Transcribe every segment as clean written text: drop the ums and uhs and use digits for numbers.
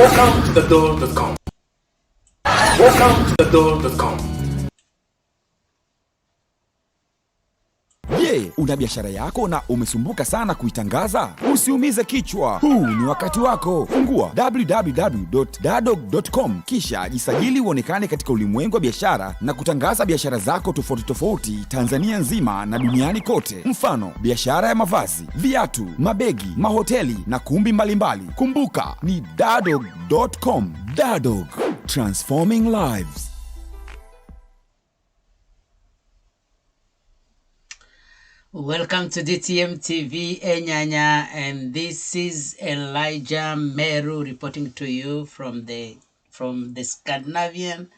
Welcome to the door.com. Welcome to the door.com. Je, una biashara yako na umesumbuka sana kuitangaza? Usiumize kichwa. Huu ni wakati wako. Fungua www.dadog.com kisha jisajili uonekane katika ulimwengu wa biashara na kutangaza biashara zako tofauti tofauti Tanzania nzima na duniani kote. Mfano, biashara ya mavazi, viatu, mabegi, mahoteli na kumbi mbalimbali. Kumbuka ni dadog.com. Dadog, transforming lives. Welcome to DTM TV Enyanya, and this is Elijah Meru reporting to you from the Scandinavian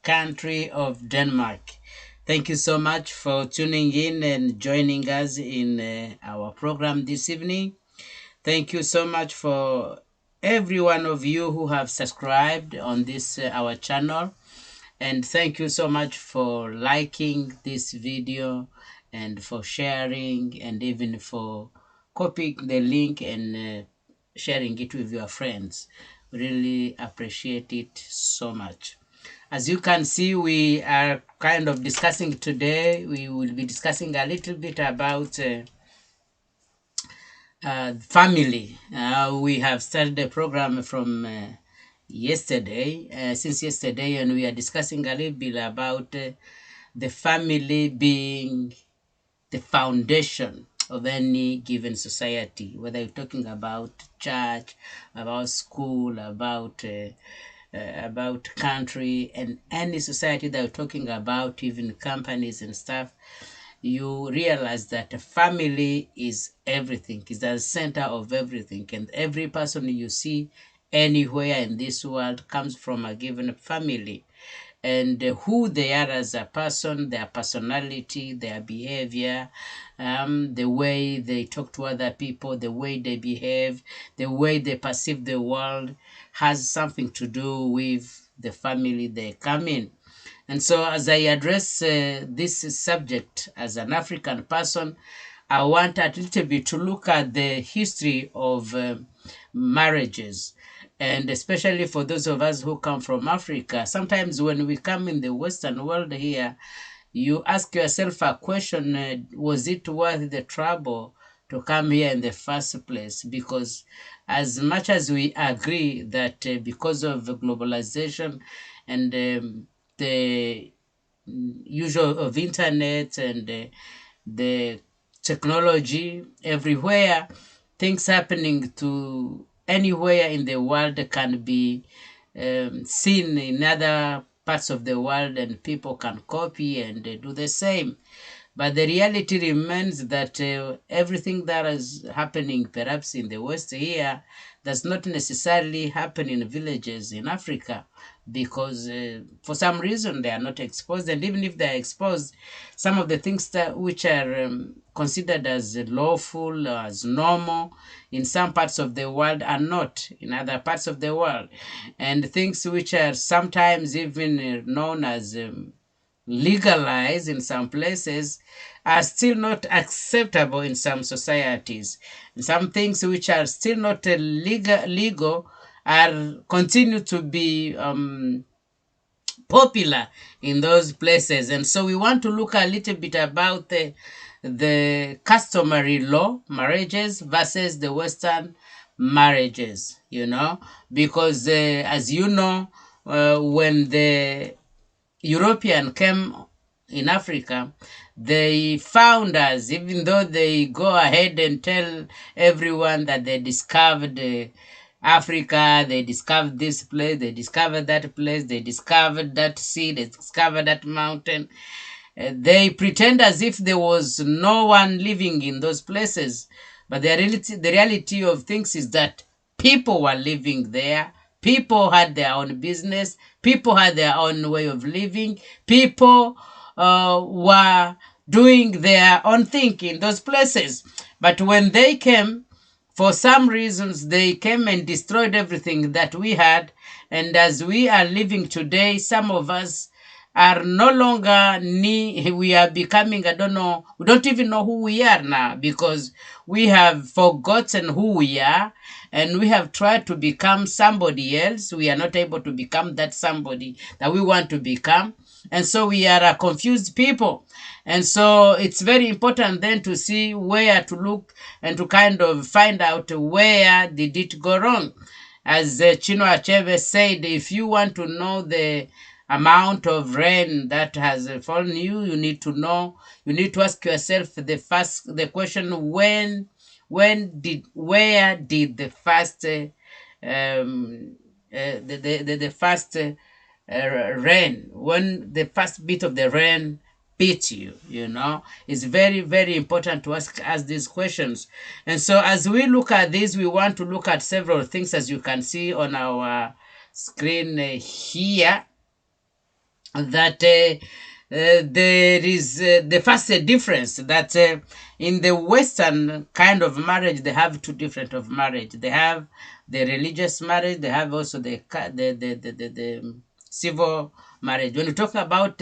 country of Denmark. Thank you so much for tuning in and joining us in our program this evening. Thank you so much for every one of you who have subscribed on this our channel, and thank you so much for liking this video and for sharing, and even for copying the link and sharing it with your friends. Really appreciate it so much. As you can see, we are kind of discussing today, we will be discussing a little bit about family. We have started the program from since yesterday, and we are discussing a little bit about the family being the foundation of any given society, whether you're talking about church, about school, about country, and any society that you're talking about, even companies and stuff. You realize that a family is everything, is the center of everything, and every person you see anywhere in this world comes from a given family. And who they are as a person, their personality, their behavior, the way they talk to other people, the way they behave, the way they perceive the world has something to do with the family they come in. And so as I address this subject as an African person, I want a little bit to look at the history of marriages. And especially for those of us who come from Africa, sometimes when we come in the Western world here, you ask yourself a question, was it worth the trouble to come here in the first place? Because as much as we agree that because of globalization and the usual of internet and the technology everywhere, things happening to anywhere in the world can be seen in other parts of the world, and people can copy and do the same. But the reality remains that everything that is happening perhaps in the West here does not necessarily happen in villages in Africa, because for some reason they are not exposed. And even if they are exposed, some of the things which are considered as lawful or as normal in some parts of the world are not in other parts of the world. And things which are sometimes even known as legalized in some places are still not acceptable in some societies. And some things which are still not legal are continue to be popular in those places. And so we want to look a little bit about the customary law marriages versus the Western marriages, because as you know, when the European came in Africa, they found us, even though they go ahead and tell everyone that they discovered Africa, they discovered this place, they discovered that place, they discovered that sea, they discovered that mountain. They pretend as if there was no one living in those places. But the reality of things is that people were living there. People had their own business. People had their own way of living. People were doing their own thing in those places. But when they came, for some reasons, they came and destroyed everything that we had. And as we are living today, some of us are no longer we are becoming, I don't know, we don't even know who we are now, because we have forgotten who we are, and we have tried to become somebody else. We are not able to become that somebody that we want to become, and so we are a confused people. And so it's very important then to see where to look and to kind of find out where did it go wrong. As Chino Achebe said, if you want to know the amount of rain that has fallen you need to know, you need to ask yourself the question, where did the first the first rain, when the first bit of the rain beat you, it's very, very important to ask us these questions. And so as we look at this, we want to look at several things, as you can see on our screen here, that there is the first difference, that in the Western kind of marriage, they have two different of marriage. They have the religious marriage, they have also the civil marriage. When we talk about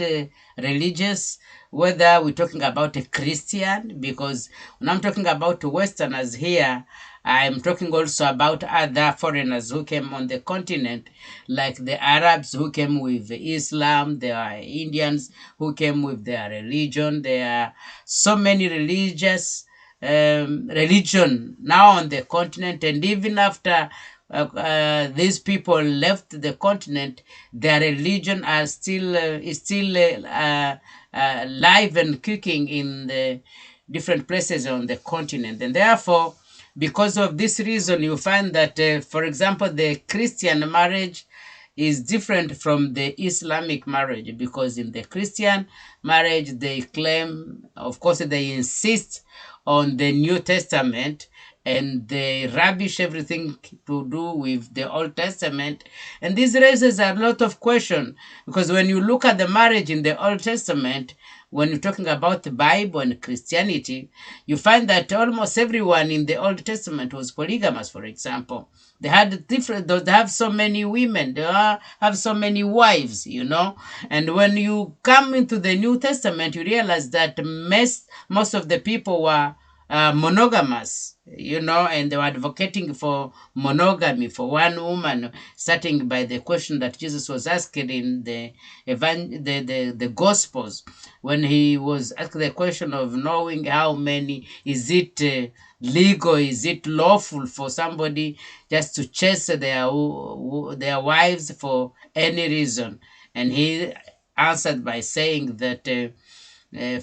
religious, whether we're talking about a Christian, because when I'm talking about Westerners here, I'm talking also about other foreigners who came on the continent, like the Arabs who came with Islam. There are Indians who came with their religion. There are so many religious religion now on the continent, and even after these people left the continent, their religion are still is still live and cooking in the different places on the continent. And therefore, because of this reason, you find that, for example, the Christian marriage is different from the Islamic marriage, because in the Christian marriage, they claim, of course, they insist on the New Testament, and they rubbish everything to do with the Old Testament. And this raises a lot of questions, because when you look at the marriage in the Old Testament, when you're talking about the Bible and Christianity, you find that almost everyone in the Old Testament was polygamous, for example. They had they have so many women, they have so many wives, And when you come into the New Testament, you realize that most of the people were monogamous, and they were advocating for monogamy for one woman, starting by the question that Jesus was asking in the Gospels, when he was asked the question of knowing how many, is it legal, is it lawful for somebody just to chase their wives for any reason? And he answered by saying that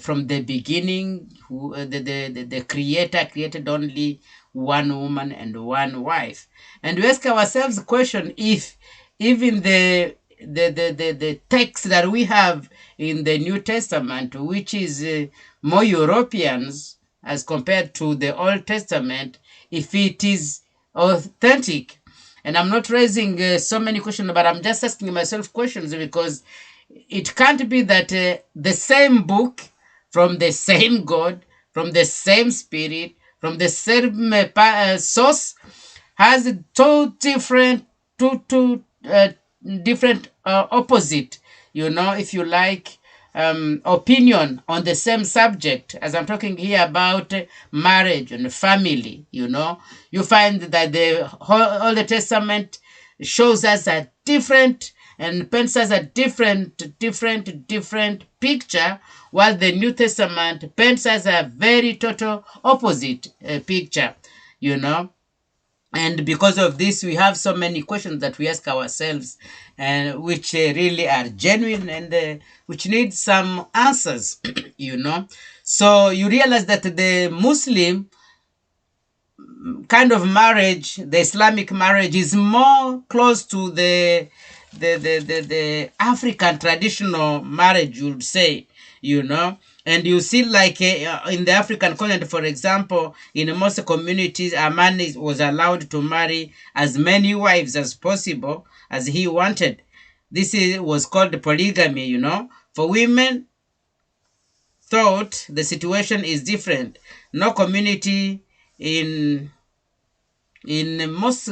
from the beginning, the Creator created only one woman and one wife. And we ask ourselves the question, if even the text that we have in the New Testament, which is more Europeans as compared to the Old Testament, if it is authentic. And I'm not raising so many questions, but I'm just asking myself questions, because it can't be that the same book, from the same God, from the same Spirit, from the same source, has two different opposite, if you like, opinion on the same subject. As I'm talking here about marriage and family, you find that the Old Testament shows us a different and paints us a different picture, while the New Testament paints us a very total opposite picture, And because of this, we have so many questions that we ask ourselves, and which really are genuine, and which need some answers, So you realize that the Muslim kind of marriage, the Islamic marriage, is more close to the African traditional marriage, you would say, And you see, like in the African continent, for example, in most communities, a man was allowed to marry as many wives as possible as he wanted. This was called polygamy, For women, thought the situation is different. No community in most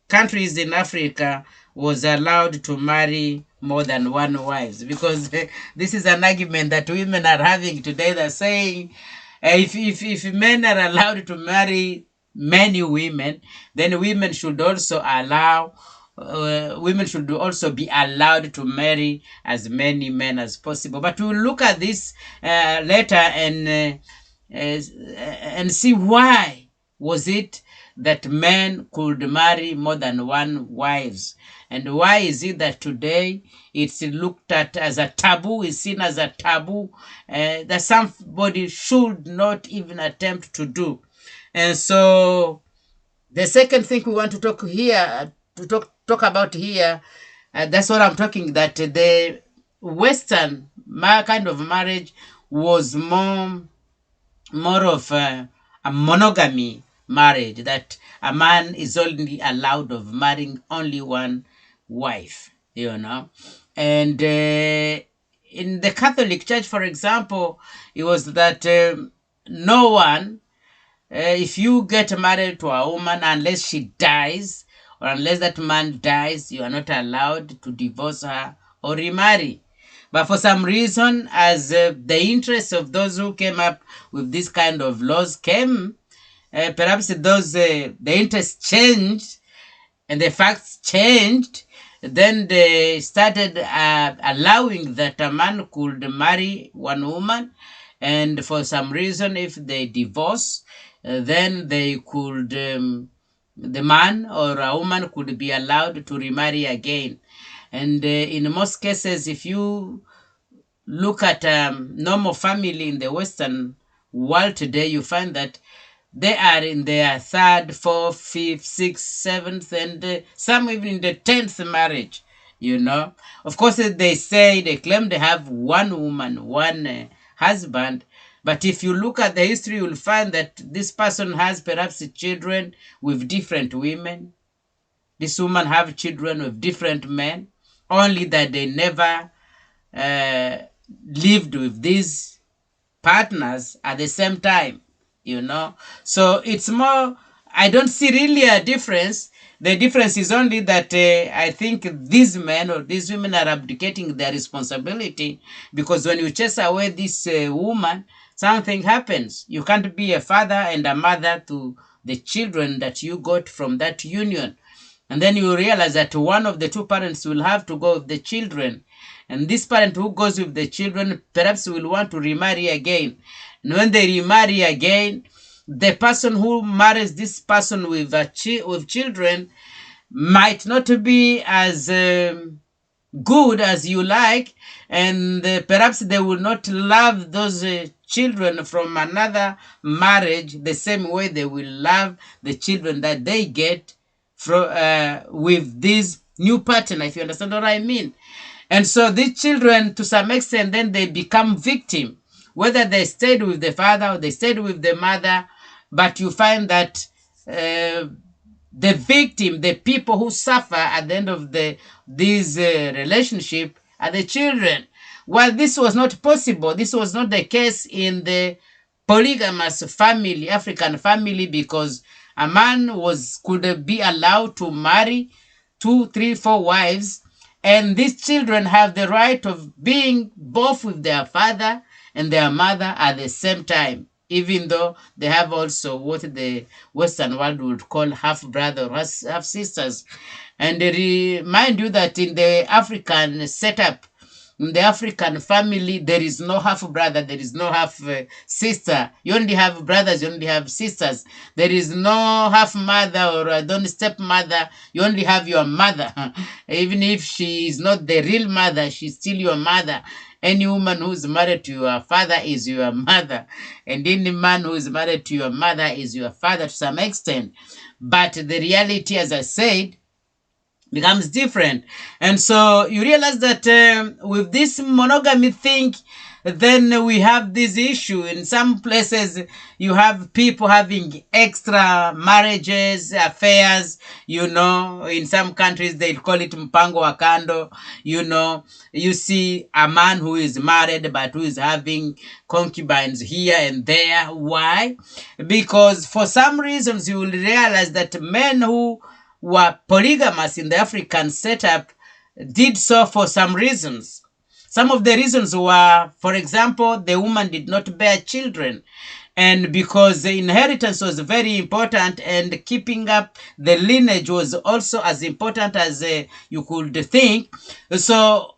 countries in Africa was allowed to marry more than one wives, because this is an argument that women are having today. They're saying if men are allowed to marry many women, then women should also be allowed to marry as many men as possible. But we'll look at this later and see why was it that men could marry more than one wives, and why is it that today it's looked at as a taboo, is seen as a taboo that somebody should not even attempt to do. And so the second thing we want to talk here, talk about here, that's what I'm talking, that the Western kind of marriage was more of a monogamy marriage, that a man is only allowed of marrying only one wife, And in the Catholic Church, for example, it was that no one, if you get married to a woman, unless she dies or unless that man dies, you are not allowed to divorce her or remarry. But for some reason, as the interests of those who came up with this kind of laws came, perhaps the interests changed and the facts changed. Then they started allowing that a man could marry one woman, and for some reason, if they divorce, then they could, the man or a woman could be allowed to remarry again. And in most cases, if you look at normal family in the Western world today, you find that they are in their third, fourth, fifth, sixth, seventh, and some even in the 10th marriage, Of course, they claim they have one woman, one husband. But if you look at the history, you'll find that this person has perhaps children with different women. This woman have children with different men, only that they never lived with these partners at the same time, So it's more, I don't see really a difference. The difference is only that I think these men or these women are abdicating their responsibility, because when you chase away this woman, something happens. You can't be a father and a mother to the children that you got from that union. And then you realize that one of the two parents will have to go with the children. And this parent who goes with the children perhaps will want to remarry again. And when they remarry again, the person who marries this person with children might not be as good as you like, and perhaps they will not love those children from another marriage the same way they will love the children that they get with this new partner, if you understand what I mean. And so these children, to some extent, then they become victim, whether they stayed with the father or they stayed with the mother. But you find that the victim, the people who suffer at the end of this relationship, are the children. Well, this was not possible. This was not the case in the polygamous family, African family, because a man could be allowed to marry 2, 3, 4 wives, and these children have the right of being both with their father and their mother at the same time, even though they have also what the Western world would call half-brother or half-sisters. And they remind you that in the African setup, in the African family, there is no half-brother, there is no half-sister. You only have brothers, you only have sisters. There is no half-mother or stepmother, you only have your mother. Even if she is not the real mother, she's still your mother. Any woman who is married to your father is your mother. And any man who is married to your mother is your father to some extent. But the reality, as I said, becomes different. And so you realize that with this monogamy thing, then we have this issue. In some places, you have people having extra marriages, affairs, In some countries, they call it mpango wa kando, You see a man who is married, but who is having concubines here and there. Why? Because for some reasons, you will realize that men who were polygamous in the African setup, did so for some reasons. Some of the reasons were, for example, the woman did not bear children. And because the inheritance was very important, and keeping up the lineage was also as important as you could think. So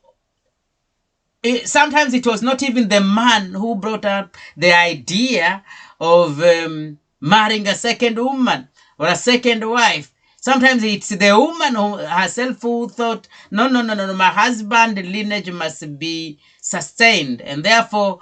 sometimes it was not even the man who brought up the idea of marrying a second woman or a second wife. Sometimes it's the woman herself who thought, no, my husband's lineage must be sustained. And therefore,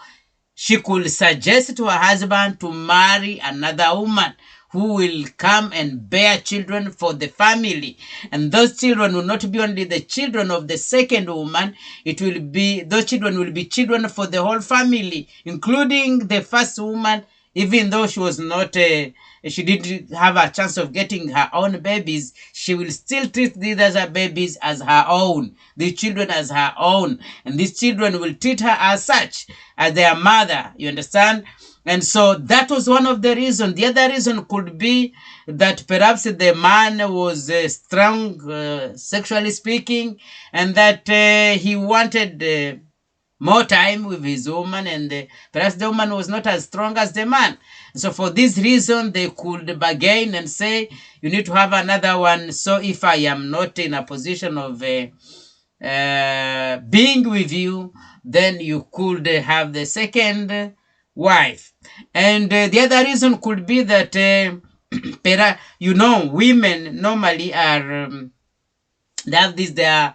she could suggest to her husband to marry another woman who will come and bear children for the family. And those children will not be only the children of the second woman, those children will be children for the whole family, including the first woman, even though she was not, she didn't have a chance of getting her own babies, she will still treat these other babies as her own, the children as her own. And these children will treat her as such, as their mother, you understand? And so that was one of the reasons. The other reason could be that perhaps the man was strong, sexually speaking, and that he wanted more time with his woman, and perhaps the woman was not as strong as the man. So for this reason, they could bargain and say, you need to have another one. So if I am not in a position of being with you, then you could have the second wife. And the other reason could be that, women normally are, they have their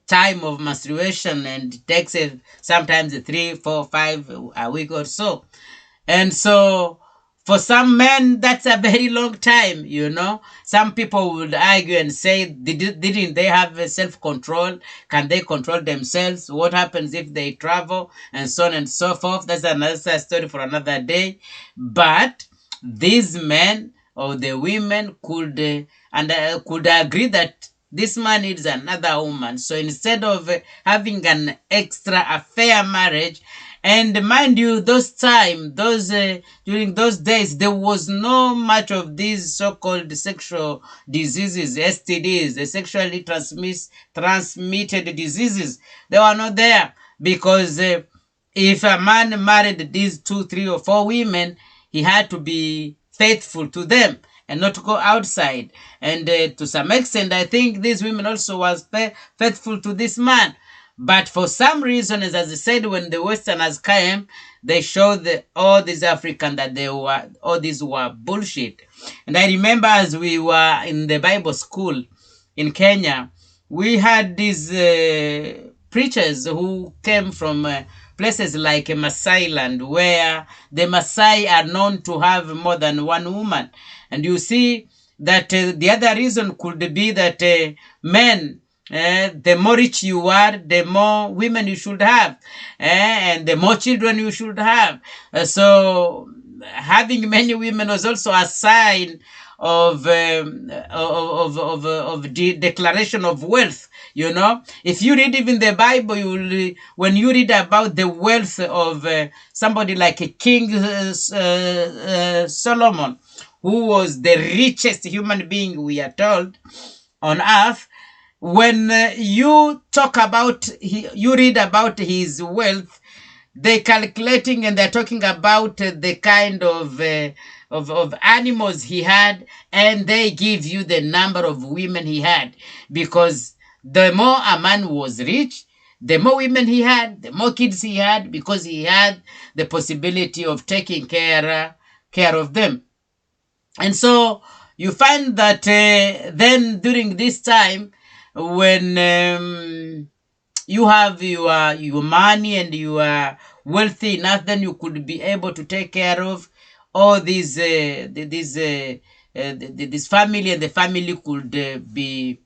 time of menstruation, and it takes sometimes 3, 4, 5 a week or so. And so for some men, that's a very long time, Some people would argue and say, didn't they have self-control? Can they control themselves? What happens if they travel? And so on and so forth. That's another story for another day. But these men or the women could agree that this man needs another woman. So instead of having an extra affair marriage, and mind you, during those days, there was no much of these so-called sexual diseases, STDs, the sexually transmitted diseases. They were not there, because if a man married these 2, 3, or 4 women, he had to be faithful to them and not to go outside. And to some extent, I think these women also was faithful to this man. But for some reason, as I said, when the Westerners came, they showed all these Africans that all these were bullshit. And I remember as we were in the Bible school in Kenya, we had these preachers who came from places like Maasai land, where the Maasai are known to have more than one woman. And you see that the other reason could be that men, the more rich you are, the more women you should have, and the more children you should have. So having many women was also a sign of the declaration of wealth. If you read even the Bible, when you read about the wealth of somebody like King Solomon, who was the richest human being, we are told, on earth, when you read about his wealth, they're calculating and they're talking about the kind of animals he had, and they give you the number of women he had, because the more a man was rich, the more women he had, the more kids he had, because he had the possibility of taking care of them. And so you find that then during this time, when you have your money and you are wealthy enough, then you could be able to take care of all this family, and the family could be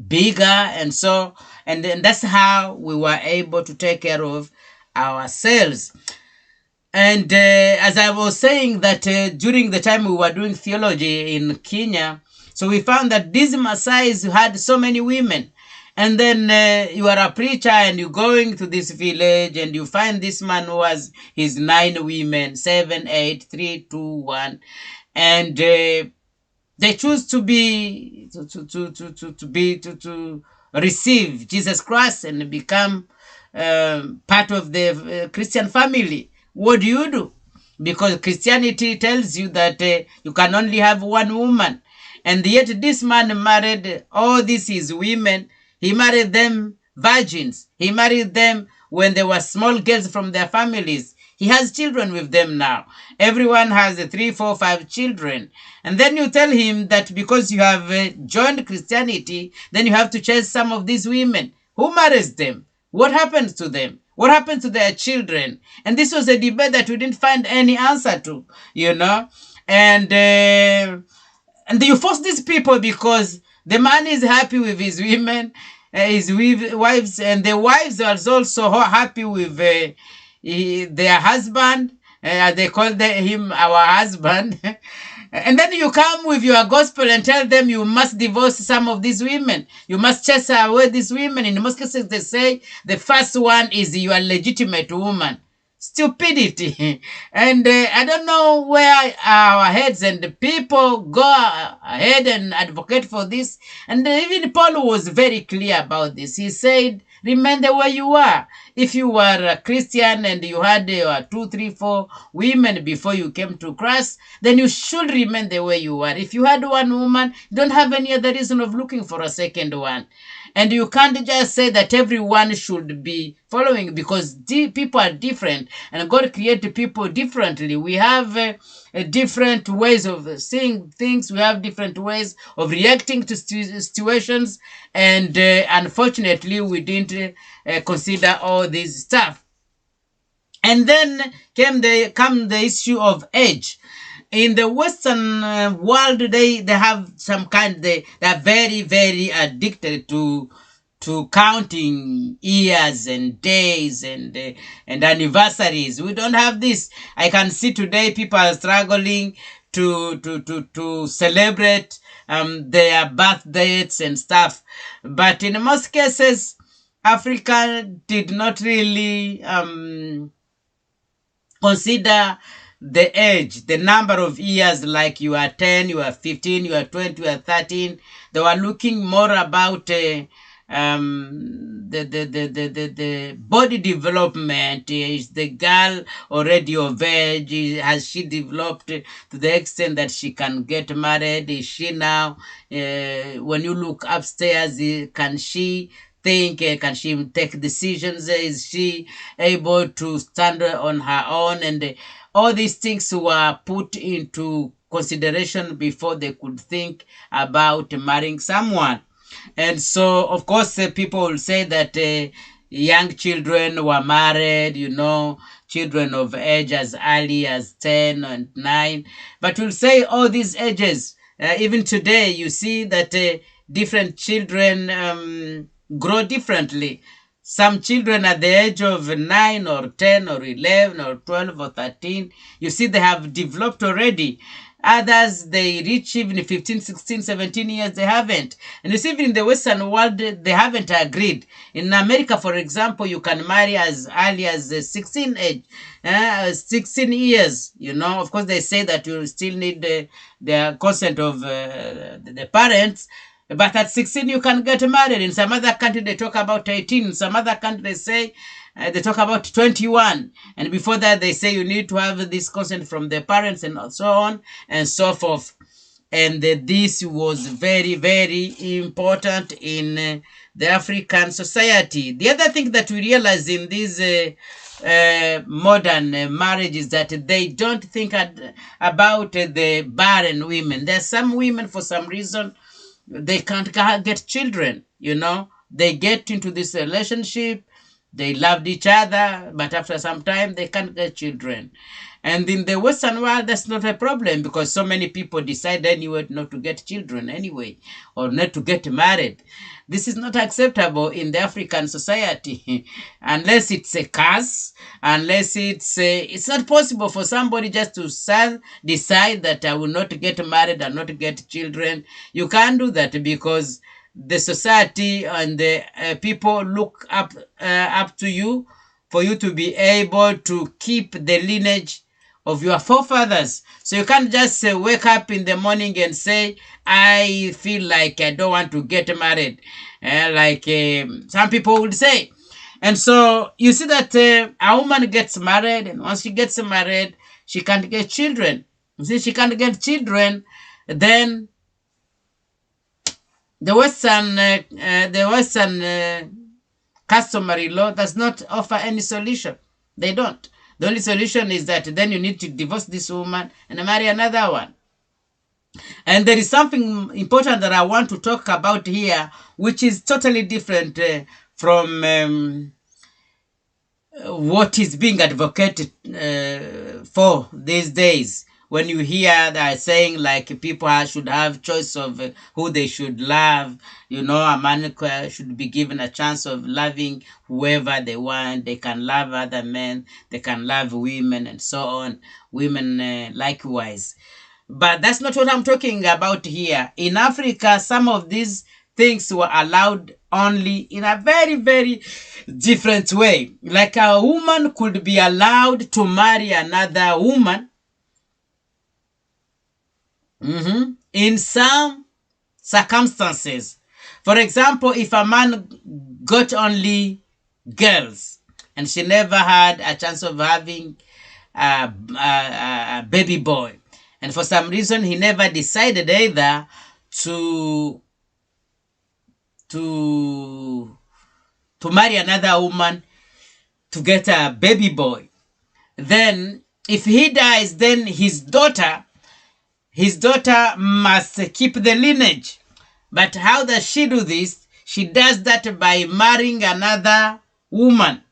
bigger, and so, and then that's how we were able to take care of ourselves. And as I was saying that during the time we were doing theology in Kenya, so we found that these Maasais had so many women. And then you are a preacher and you're going to this village and you find this man who has his 9 women, 7, 8, 3, 2, 1. And They choose to receive Jesus Christ and become part of the Christian family. What do? Because Christianity tells you that you can only have one woman. And yet this man married all these women. He married them virgins. He married them when they were small girls from their families. He has children with them now. Everyone has 3, 4, 5 children. And then you tell him that because you have joined Christianity, then you have to chase some of these women. Who marries them? What happens to them? What happened to their children? And this was a debate that we didn't find any answer to, you know. And you force these people because the man is happy with his women, his wives, and the wives are also happy with their husband. They call him our husband. And then you come with your gospel and tell them you must divorce some of these women. You must chase away these women. In most cases, they say the first one is your legitimate woman. Stupidity. And I don't know where our heads and the people go ahead and advocate for this. And even Paul was very clear about this. He said, remain the way you are. If you were a Christian and you had 2, 3, 4 women before you came to Christ, then you should remain the way you are. If you had one woman, you don't have any other reason of looking for a second one. And you can't just say that everyone should be following, because people are different and God created people differently. We have different ways of seeing things. We have different ways of reacting to situations. And unfortunately, we didn't consider all this stuff. And then came the issue of age. In the Western world, they have some kind, they are very, very addicted to counting years and days and anniversaries. We don't have this. I can see today people are struggling to celebrate their birth dates and stuff. But in most cases, Africa did not really consider the age, the number of years, like you are 10, you are 15, you are 20, you are 13. They were looking more about the body development. Is the girl already of age? Has she developed to the extent that she can get married? Is she now, when you look upstairs, can she think? Can she take decisions? Is she able to stand on her own? And all these things were put into consideration before they could think about marrying someone. And so, of course, people will say that young children were married, children of age as early as 10 and 9. But we'll say all these ages, even today, you see that different children grow differently. Some children at the age of 9 or 10 or 11 or 12 or 13, you see they have developed already. Others, they reach even 15, 16, 17 years, they haven't. And you see, even in the Western world, they haven't agreed. In America, for example, you can marry as early as 16 years, Of course, they say that you still need the consent of the parents. But at 16, you can get married. In some other country, they talk about 18. In some other country, they say they talk about 21. And before that, they say you need to have this consent from the parents and so on and so forth. And this was very, very important in the African society. The other thing that we realize in these modern marriages that they don't think about the barren women. There are some women, for some reason, they can't get children, They get into this relationship, they loved each other, but after some time, they can't get children. And in the Western world, that's not a problem because so many people decide anyway not to get children anyway, or not to get married. This is not acceptable in the African society unless it's a curse, unless it's not possible for somebody just to decide that I will not get married and not get children. You can't do that because the society and the people look up to you for you to be able to keep the lineage of your forefathers. So you can't just wake up in the morning and say, I feel like I don't want to get married, like some people would say. And so you see that a woman gets married, and once she gets married, she can't get children. You see, she can't get children, then the Western customary law does not offer any solution. They don't. The only solution is that then you need to divorce this woman and marry another one. And there is something important that I want to talk about here, which is totally different from what is being advocated for these days. When you hear that saying like people should have choice of who they should love, you know, a man should be given a chance of loving whoever they want. They can love other men, they can love women, and so on. Women likewise. But that's not what I'm talking about here. In Africa, some of these things were allowed only in a very, very different way. Like a woman could be allowed to marry another woman in some circumstances. For example, if a man got only girls and she never had a chance of having a baby boy, and for some reason he never decided either to marry another woman to get a baby boy, then if he dies, then his daughter must keep the lineage. But how does she do this? She does that by marrying another woman.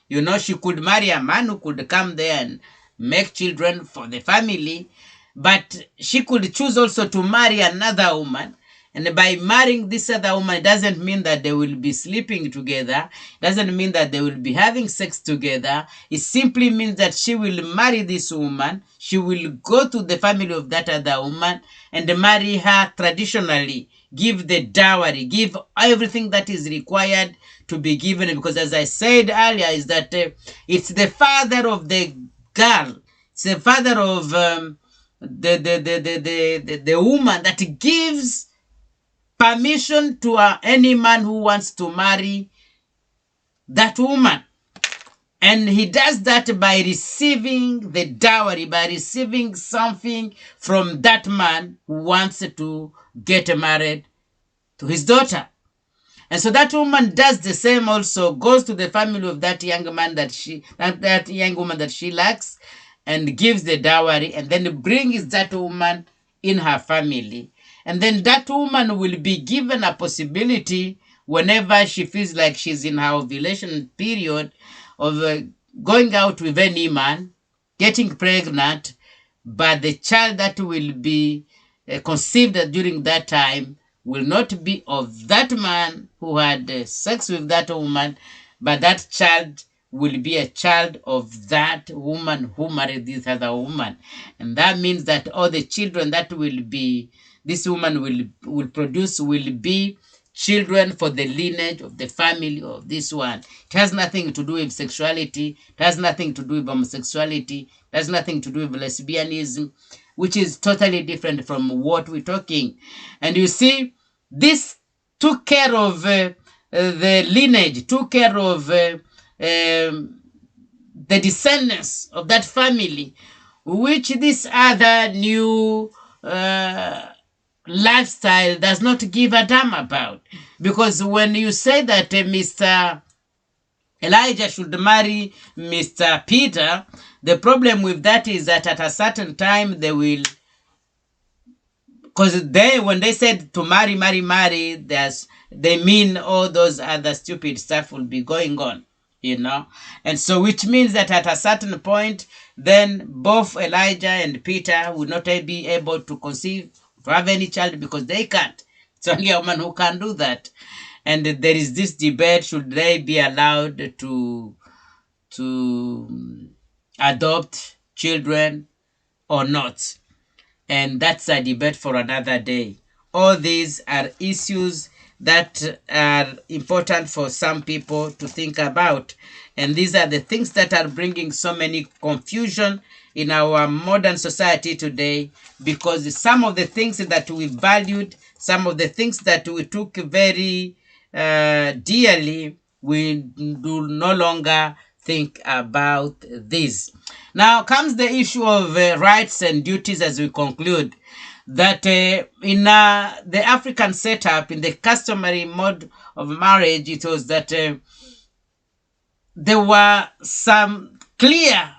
You know, she could marry a man who could come there and make children for the family, but she could choose also to marry another woman. And by marrying this other woman, it doesn't mean that they will be sleeping together. It doesn't mean that they will be having sex together. It simply means that she will marry this woman. She will go to the family of that other woman and marry her traditionally, give the dowry, give everything that is required to be given. Because as I said earlier, is that it's the father of the girl. It's the father of the woman that gives permission to any man who wants to marry that woman. And he does that by receiving the dowry, by receiving something from that man who wants to get married to his daughter. And so that woman does the same also, goes to the family of that young man that young woman that she likes, and gives the dowry, and then brings that woman in her family. And then that woman will be given a possibility whenever she feels like she's in her ovulation period of going out with any man, getting pregnant, but the child that will be conceived during that time will not be of that man who had sex with that woman, but that child will be a child of that woman who married this other woman. And that means that all the children that will be this woman will produce will be children for the lineage of the family of this one. It has nothing to do with sexuality. It has nothing to do with homosexuality. It has nothing to do with lesbianism, which is totally different from what we're talking. And you see, this took care of the lineage, took care of the descendants of that family, which this other new lifestyle does not give a damn about. Because when you say that Mr. Elijah should marry Mr. Peter, the problem with that is that at a certain time they will, because when they said to marry, they mean all those other stupid stuff will be going on, you know. And so which means that at a certain point, then both Elijah and Peter will not be able to conceive, to have any child, because they can't. It's only a woman who can do that. And there is this debate, should they be allowed to adopt children or not? And that's a debate for another day. All these are issues that are important for some people to think about. And these are the things that are bringing so many confusion in our modern society today, because some of the things that we valued, some of the things that we took very dearly, we do no longer think about this. Now comes the issue of rights and duties as we conclude. That in the African setup, in the customary mode of marriage, it was that there were some clear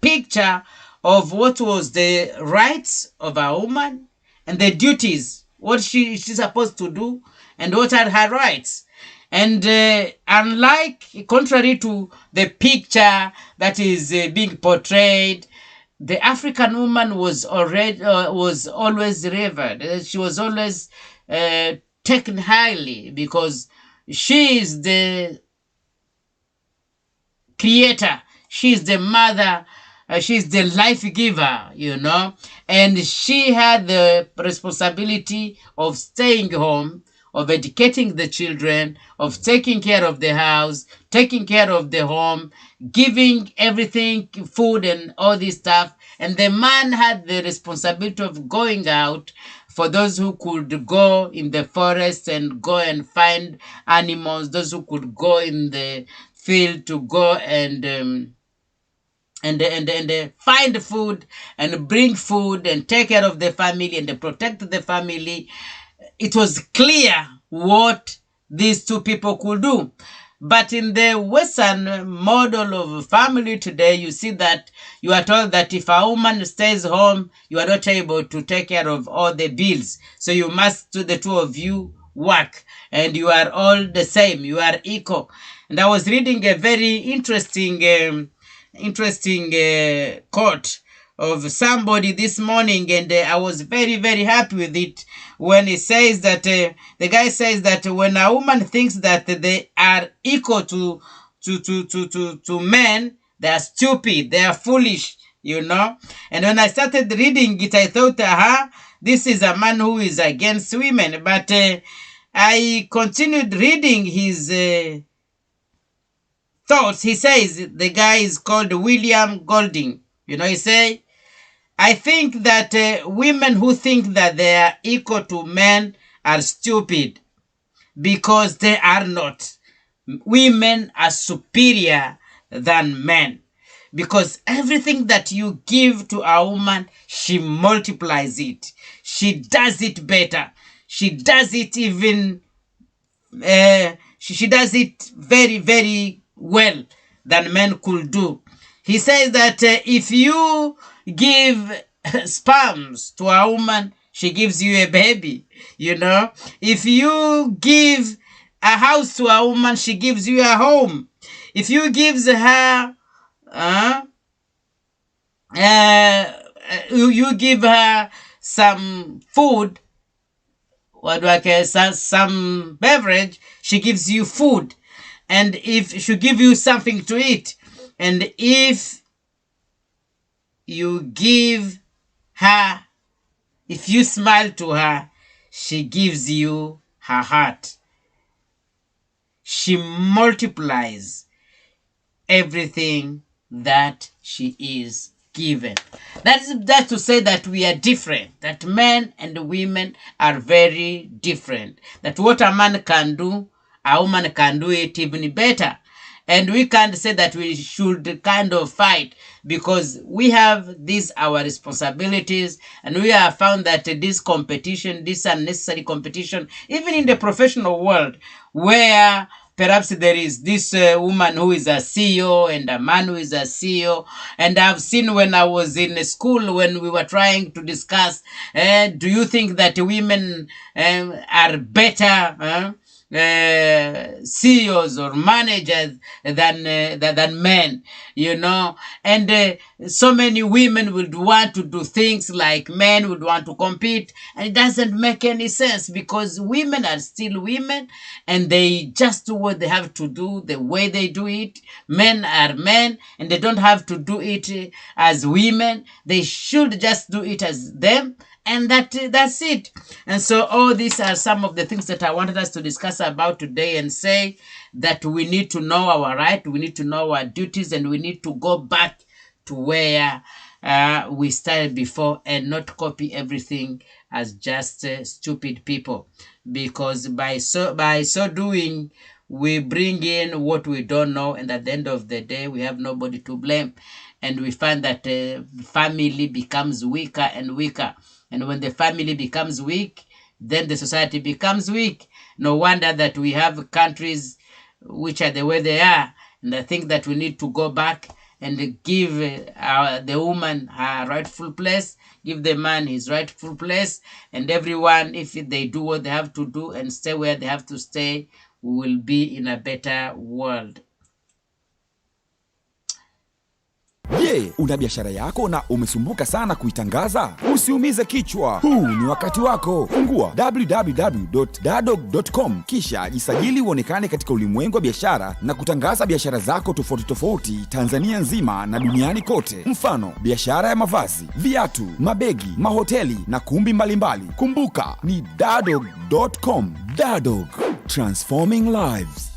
picture of what was the rights of a woman and the duties, what she's supposed to do and what are her rights. And unlike, contrary to the picture that is being portrayed, the African woman was always revered. She was always taken highly, because she is the creator, she is the mother, she is the life giver, and she had the responsibility of staying home, of educating the children, of taking care of the house, taking care of the home, giving everything, food and all this stuff. And the man had the responsibility of going out, for those who could go in the forest and go and find animals, those who could go in the field to go and find food and bring food and take care of the family and protect the family. It was clear what these two people could do. But in the Western model of family today, you see that you are told that if a woman stays home, you are not able to take care of all the bills. So you must, the two of you, work, and you are all the same. You are equal. And I was reading a very interesting quote of somebody this morning, and I was very, very happy with it, when he says that the guy says that when a woman thinks that they are equal to men, they are stupid, they are foolish, And when I started reading it, I thought, this is a man who is against women. But I continued reading his thoughts. He says, the guy is called William Golding. He say, I think that women who think that they are equal to men are stupid, because they are not. Women are superior than men, because everything that you give to a woman, she multiplies it. She does it better. She does it even, she does it very, very well than men could do. He says that if you give sperms to a woman, she gives you a baby, If you give a house to a woman, she gives you a home. If you give her, you give her some food, some beverage, she gives you food. And if she give you something to eat, and if you give her, if you smile to her, she gives you her heart. She multiplies everything that she is given. That's to say that we are different, that men and women are very different, that what a man can do, a woman can do it even better. And we can't say that we should kind of fight, because we have these our responsibilities, and we have found that this competition, this unnecessary competition, even in the professional world, where perhaps there is this woman who is a CEO and a man who is a CEO. And I've seen when I was in school, when we were trying to discuss, do you think that women are better CEOs or managers than men, and so many women would want to do things like men would want to compete, and it doesn't make any sense, because women are still women and they just do what they have to do the way they do it. Men are men and they don't have to do it as women. They should just do it as them, And that's it. And so all these are some of the things that I wanted us to discuss about today, and say that we need to know our right, we need to know our duties, and we need to go back to where we started before, and not copy everything as just stupid people, because by so doing, we bring in what we don't know, and at the end of the day, we have nobody to blame, and we find that family becomes weaker and weaker. And when the family becomes weak, then the society becomes weak. No wonder that we have countries which are the way they are. And I think that we need to go back and give the woman her rightful place, give the man his rightful place, and everyone, if they do what they have to do and stay where they have to stay, we will be in a better world. Je, una biashara yako na umesumbuka sana kuitangaza? Usiumize kichwa. Huu ni wakati wako. Fungua www.dadog.com kisha jisajili uonekane katika ulimwengu wa biashara na kutangaza biashara zako tofauti Tanzania nzima na duniani kote. Mfano, biashara ya mavazi, viatu, mabegi, mahoteli na kumbi mbalimbali. Kumbuka ni dadog.com. Dadog, transforming lives.